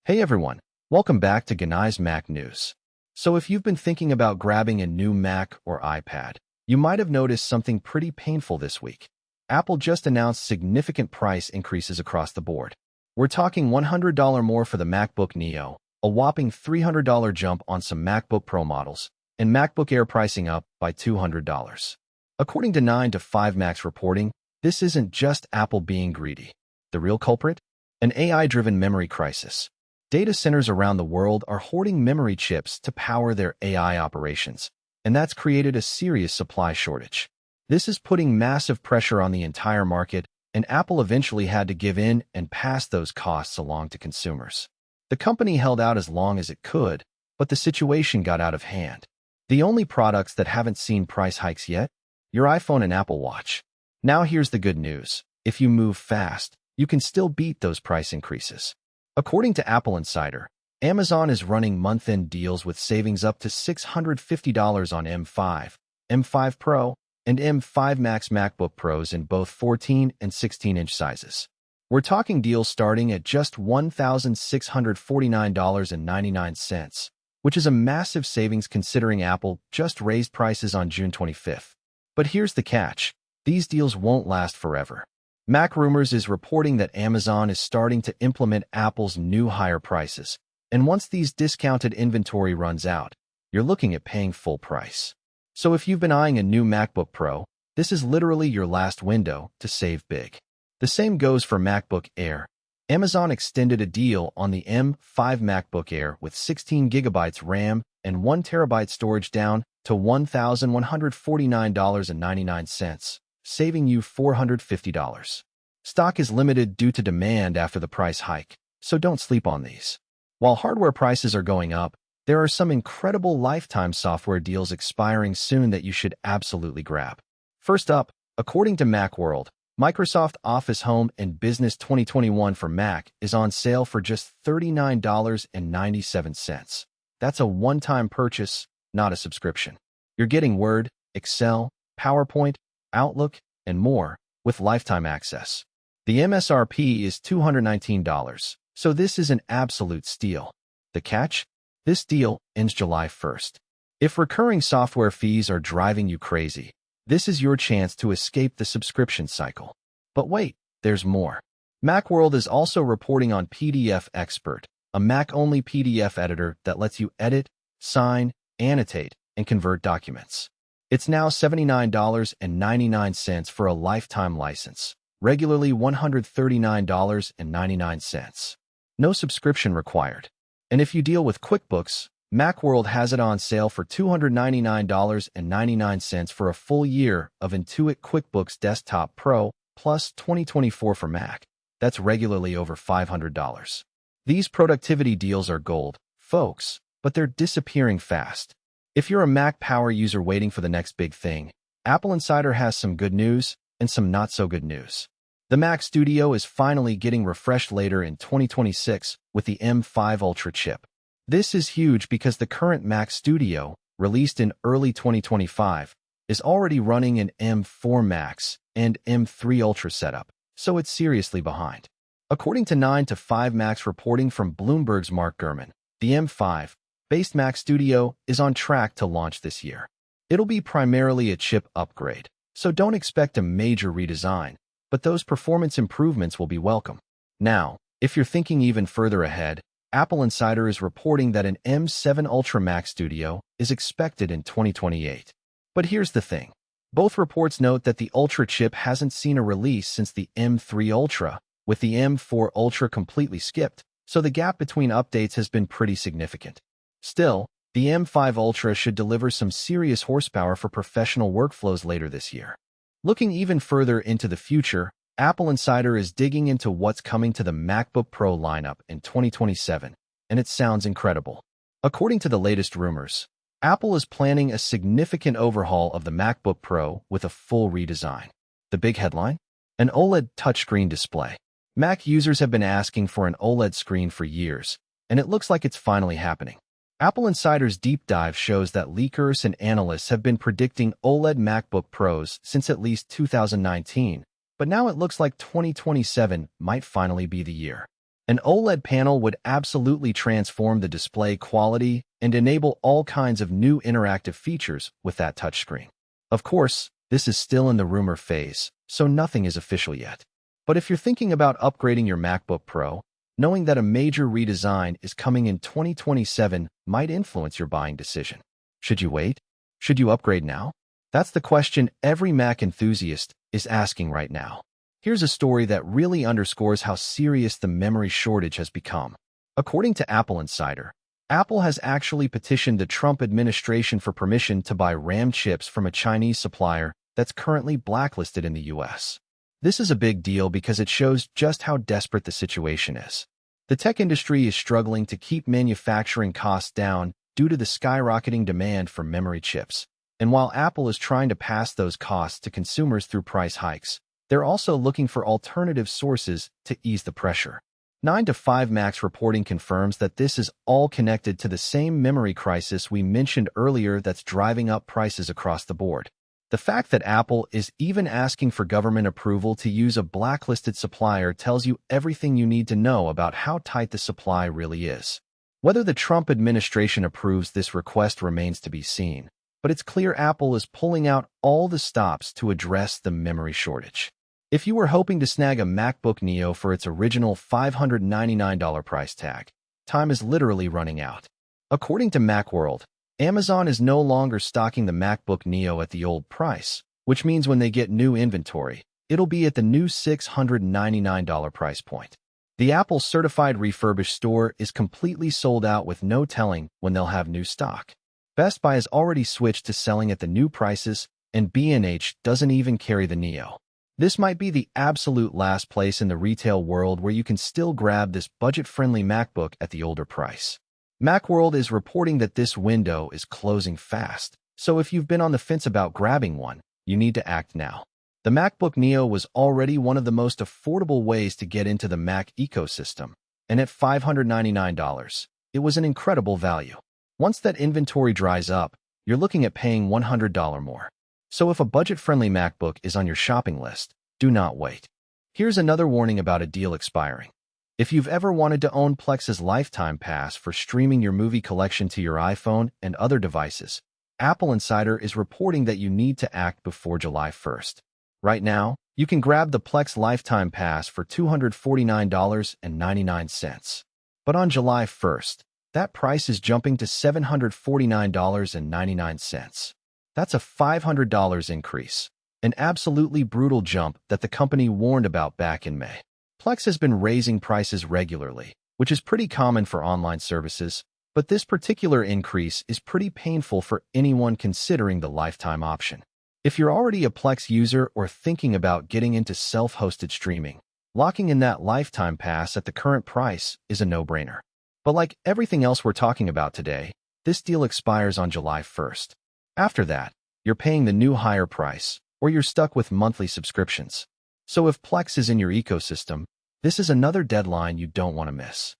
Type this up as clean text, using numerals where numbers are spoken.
Hey everyone, welcome back to Genai's Mac News. So if you've been thinking about grabbing a new Mac or iPad, you might have noticed something pretty painful this week. Apple just announced significant price increases across the board. We're talking $100 more for the MacBook Neo, a whopping $300 jump on some MacBook Pro models, and MacBook Air pricing up by $200. According to 9 to 5 Mac's reporting, this isn't just Apple being greedy. The real culprit? An AI-driven memory crisis. Data centers around the world are hoarding memory chips to power their AI operations, and that's created a serious supply shortage. This is putting massive pressure on the entire market, and Apple eventually had to give in and pass those costs along to consumers. The company held out as long as it could, but the situation got out of hand. The only products that haven't seen price hikes yet? Your iPhone and Apple Watch. Now here's the good news. If you move fast, you can still beat those price increases. According to AppleInsider, Amazon is running month-end deals with savings up to $650 on M5, M5 Pro, and M5 Max MacBook Pros in both 14 and 16-inch sizes. We're talking deals starting at just $1,649.99, which is a massive savings considering Apple just raised prices on June 25th. But here's the catch. These deals won't last forever. MacRumors is reporting that Amazon is starting to implement Apple's new higher prices, and once these discounted inventory runs out, you're looking at paying full price. So if you've been eyeing a new MacBook Pro, this is literally your last window to save big. The same goes for MacBook Air. Amazon extended a deal on the M5 MacBook Air with 16 GB RAM and 1 TB storage down to $1,149.99. Saving you $450. Stock is limited due to demand after the price hike, so don't sleep on these. While hardware prices are going up, there are some incredible lifetime software deals expiring soon that you should absolutely grab. First up, according to Macworld, Microsoft Office Home and Business 2021 for Mac is on sale for just $39.97. That's a one-time purchase, not a subscription. You're getting Word, Excel, PowerPoint, Outlook, and more, with lifetime access. The MSRP is $219, so this is an absolute steal. The catch? This deal ends July 1st. If recurring software fees are driving you crazy, this is your chance to escape the subscription cycle. But wait, there's more. Macworld is also reporting on PDF Expert, a Mac-only PDF editor that lets you edit, sign, annotate, and convert documents. It's now $79.99 for a lifetime license, regularly $139.99. No subscription required. And if you deal with QuickBooks, Macworld has it on sale for $299.99 for a full year of Intuit QuickBooks Desktop Pro plus 2024 for Mac. That's regularly over $500. These productivity deals are gold, folks, but they're disappearing fast. If you're a Mac power user waiting for the next big thing, AppleInsider has some good news and some not-so-good news. The Mac Studio is finally getting refreshed later in 2026 with the M5 Ultra chip. This is huge because the current Mac Studio, released in early 2025, is already running an M4 Max and M3 Ultra setup, so it's seriously behind. According to 9 to 5 Mac's reporting from Bloomberg's Mark Gurman, the M5-based Mac Studio is on track to launch this year. It'll be primarily a chip upgrade, so don't expect a major redesign, but those performance improvements will be welcome. Now, if you're thinking even further ahead, AppleInsider is reporting that an M7 Ultra Mac Studio is expected in 2028. But here's the thing. Both reports note that the Ultra chip hasn't seen a release since the M3 Ultra, with the M4 Ultra completely skipped, so the gap between updates has been pretty significant. Still, the M5 Ultra should deliver some serious horsepower for professional workflows later this year. Looking even further into the future, AppleInsider is digging into what's coming to the MacBook Pro lineup in 2027, and it sounds incredible. According to the latest rumors, Apple is planning a significant overhaul of the MacBook Pro with a full redesign. The big headline? An OLED touchscreen display. Mac users have been asking for an OLED screen for years, and it looks like it's finally happening. AppleInsider's deep dive shows that leakers and analysts have been predicting OLED MacBook Pros since at least 2019, but now it looks like 2027 might finally be the year. An OLED panel would absolutely transform the display quality and enable all kinds of new interactive features with that touchscreen. Of course, this is still in the rumor phase, so nothing is official yet. But if you're thinking about upgrading your MacBook Pro, knowing that a major redesign is coming in 2027 might influence your buying decision. Should you wait? Should you upgrade now? That's the question every Mac enthusiast is asking right now. Here's a story that really underscores how serious the memory shortage has become. According to AppleInsider, Apple has actually petitioned the Trump administration for permission to buy RAM chips from a Chinese supplier that's currently blacklisted in the US. This is a big deal because it shows just how desperate the situation is. The tech industry is struggling to keep manufacturing costs down due to the skyrocketing demand for memory chips. And while Apple is trying to pass those costs to consumers through price hikes, they're also looking for alternative sources to ease the pressure. 9 to 5 Max reporting confirms that this is all connected to the same memory crisis we mentioned earlier that's driving up prices across the board. The fact that Apple is even asking for government approval to use a blacklisted supplier tells you everything you need to know about how tight the supply really is. Whether the Trump administration approves this request remains to be seen, but it's clear Apple is pulling out all the stops to address the memory shortage. If you were hoping to snag a MacBook Neo for its original $599 price tag, time is literally running out. According to Macworld, Amazon is no longer stocking the MacBook Neo at the old price, which means when they get new inventory, it'll be at the new $699 price point. The Apple Certified Refurbished store is completely sold out with no telling when they'll have new stock. Best Buy has already switched to selling at the new prices, and B&H doesn't even carry the Neo. This might be the absolute last place in the retail world where you can still grab this budget-friendly MacBook at the older price. Macworld is reporting that this window is closing fast, so if you've been on the fence about grabbing one, you need to act now. The MacBook Neo was already one of the most affordable ways to get into the Mac ecosystem, and at $599, it was an incredible value. Once that inventory dries up, you're looking at paying $100 more. So if a budget-friendly MacBook is on your shopping list, do not wait. Here's another warning about a deal expiring. If you've ever wanted to own Plex's lifetime pass for streaming your movie collection to your iPhone and other devices, AppleInsider is reporting that you need to act before July 1st. Right now, you can grab the Plex lifetime pass for $249.99. But on July 1st, that price is jumping to $749.99. That's a $500 increase, an absolutely brutal jump that the company warned about back in May. Plex has been raising prices regularly, which is pretty common for online services, but this particular increase is pretty painful for anyone considering the lifetime option. If you're already a Plex user or thinking about getting into self-hosted streaming, locking in that lifetime pass at the current price is a no-brainer. But like everything else we're talking about today, this deal expires on July 1st. After that, you're paying the new higher price, or you're stuck with monthly subscriptions. So if Plex is in your ecosystem, this is another deadline you don't want to miss.